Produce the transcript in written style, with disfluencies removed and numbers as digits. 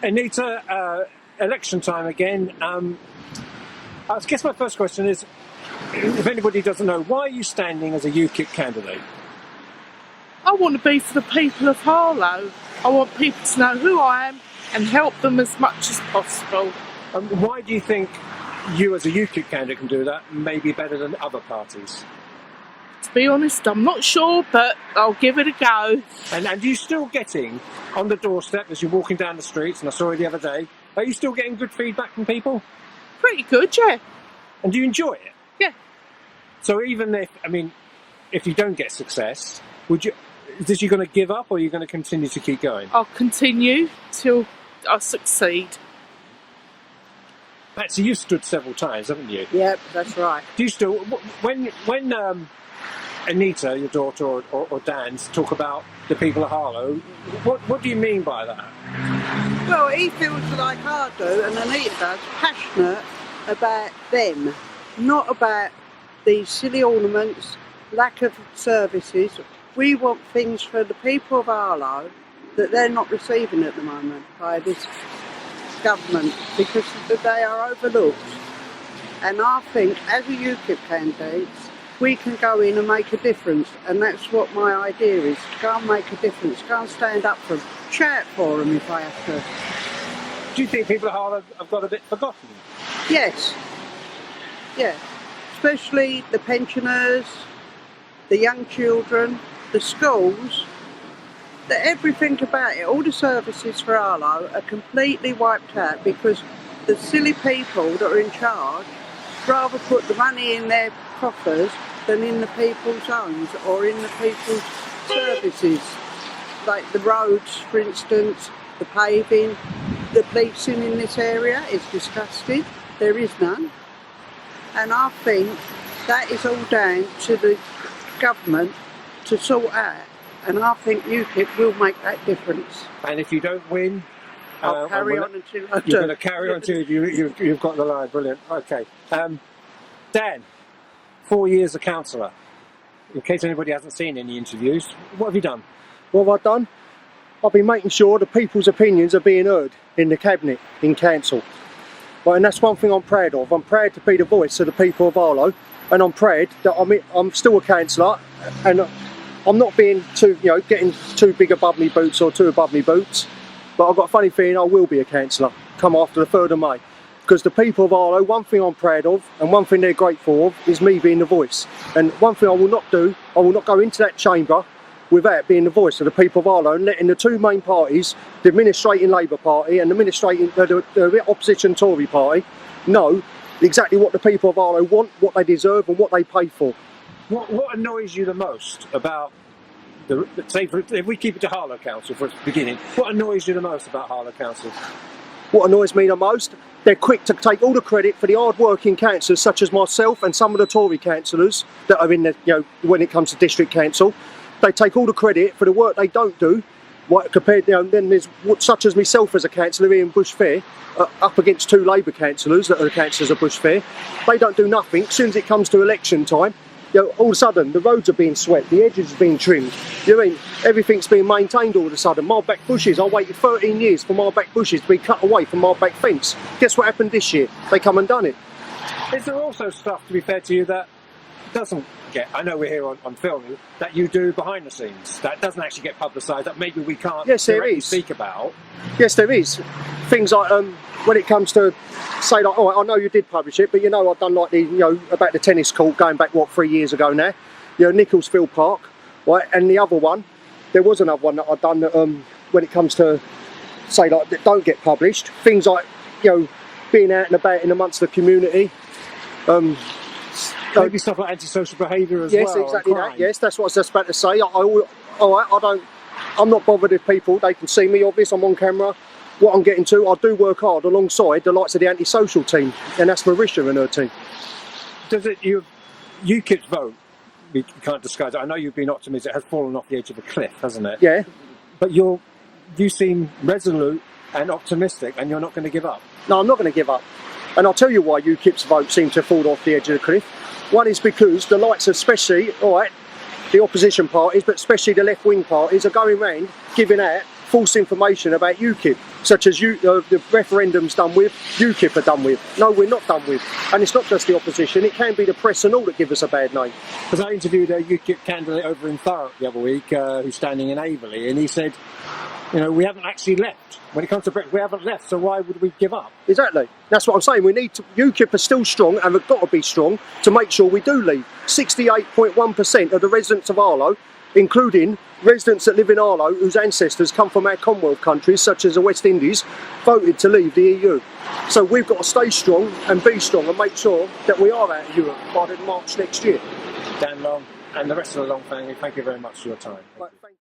Anita, election time again. I guess my first question is, if anybody doesn't know, why are you standing as a UKIP candidate? I want to be for the people of Harlow. I want people to know who I am and help them as much as possible. Why do you think you as a UKIP candidate can do that, maybe better than other parties? To be honest, I'm not sure, but I'll give it a go. And are you still getting, on the doorstep as you're walking down the streets, and I saw you the other day, are you still getting good feedback from people? Pretty good, yeah. And do you enjoy it? Yeah. So even if you don't get success, is you going to give up, or are you going to continue to keep going? I'll continue till I succeed. Patsy, you've stood several times, haven't you? Yep, that's right. Do you still, when Anita, your daughter, or Dan talk about the people of Harlow, what do you mean by that? Well, he feels like I do, and Anita does, passionate about them, not about these silly ornaments, lack of services. We want things for the people of Harlow that they're not receiving at the moment by this government, because they are overlooked. And I think as a UKIP candidate, we can go in and make a difference, and that's what my idea is, to go and make a difference, go and stand up for them, shout for them if I have to. Do you think people of Harlow have got a bit forgotten? Yes. Yeah. Especially the pensioners, the young children, the schools, everything about it, all the services for Harlow are completely wiped out because the silly people that are in charge rather put the money in their coffers than in the people's homes or in the people's services. Like the roads, for instance, the paving, the policing in this area is disgusting. There is none. And I think that is all down to the government to sort out. And I think UKIP will make that difference. And if you don't win, I'll carry on until I do. You're going to carry on until you've got the line. Brilliant. Okay. Dan, 4 years as councillor. In case anybody hasn't seen any interviews, what have you done? What have I done? I've been making sure the people's opinions are being heard in the cabinet, in council. Right, and that's one thing I'm proud of. I'm proud to be the voice of the people of Harlow, and I'm proud that I'm still a councillor, and I'm not being getting too big above me boots or too above me boots, but I've got a funny feeling I will be a councillor come after the 3rd of May. Because the people of Harlow, one thing I'm proud of, and one thing they're grateful of, is me being the voice. And one thing I will not do, I will not go into that chamber without being the voice of the people of Harlow and letting the two main parties, the administrating Labour Party and the opposition Tory Party, know exactly what the people of Harlow want, what they deserve and what they pay for. What annoys you the most about if we keep it to Harlow Council for the beginning, what annoys you the most about Harlow Council? What annoys me the most, they're quick to take all the credit for the hard-working councillors such as myself and some of the Tory councillors that are in the, when it comes to district council. They take all the credit for the work they don't do, compared, then there's such as myself as a councillor here in Bush Fair, up against two Labour councillors that are the councillors of Bush Fair. They don't do nothing. As soon as it comes to election time, all of a sudden the roads are being swept, the edges are being trimmed. Everything's being maintained all of a sudden. My back bushes, I waited 13 years for my back bushes to be cut away from my back fence. Guess what happened this year? They come and done it. Is there also stuff, to be fair to you, that doesn't get, I know we're here on film, that you do behind the scenes, that doesn't actually get publicised, that maybe we can't directly speak about? Yes, there is. Things like, when it comes to, say like, I know you did publish it, but I've done like about the tennis court going back, 3 years ago now, Nicholsfield Park, right, and the other one, there was another one that I've done that, when it comes to, say like, that don't get published, things like, being out and about in amongst the community, maybe stuff like antisocial behaviour as well. Yes, exactly that. Yes, that's what I was just about to say. I'm not bothered if people, they can see me, obvious, I'm on camera. What I'm getting to, I do work hard alongside the likes of the antisocial team, and that's Marisha and her team. Does it, UKIP's vote, we can't disguise it, I know you've been optimistic, it has fallen off the edge of a cliff, hasn't it? Yeah. But you seem resolute and optimistic, and you're not going to give up. No, I'm not going to give up. And I'll tell you why UKIP's vote seemed to fall off the edge of the cliff. One is because the likes of especially, the opposition parties, but especially the left-wing parties, are going round giving out false information about UKIP. such as the referendum's done with, UKIP are done with. No, we're not done with. And it's not just the opposition, it can be the press and all that give us a bad name. Because I interviewed a UKIP candidate over in Thurrock the other week, who's standing in Averley, and he said, you know, we haven't actually left. When it comes to Brexit, we haven't left, so why would we give up? Exactly. That's what I'm saying. We need to, UKIP are still strong and have got to be strong to make sure we do leave. 68.1% of the residents of Harlow, including residents that live in Harlow whose ancestors come from our Commonwealth countries such as the West Indies, voted to leave the EU. So we've got to stay strong and be strong and make sure that we are out of Europe by March next year. Dan Long and the rest of the Long family, thank you very much for your time.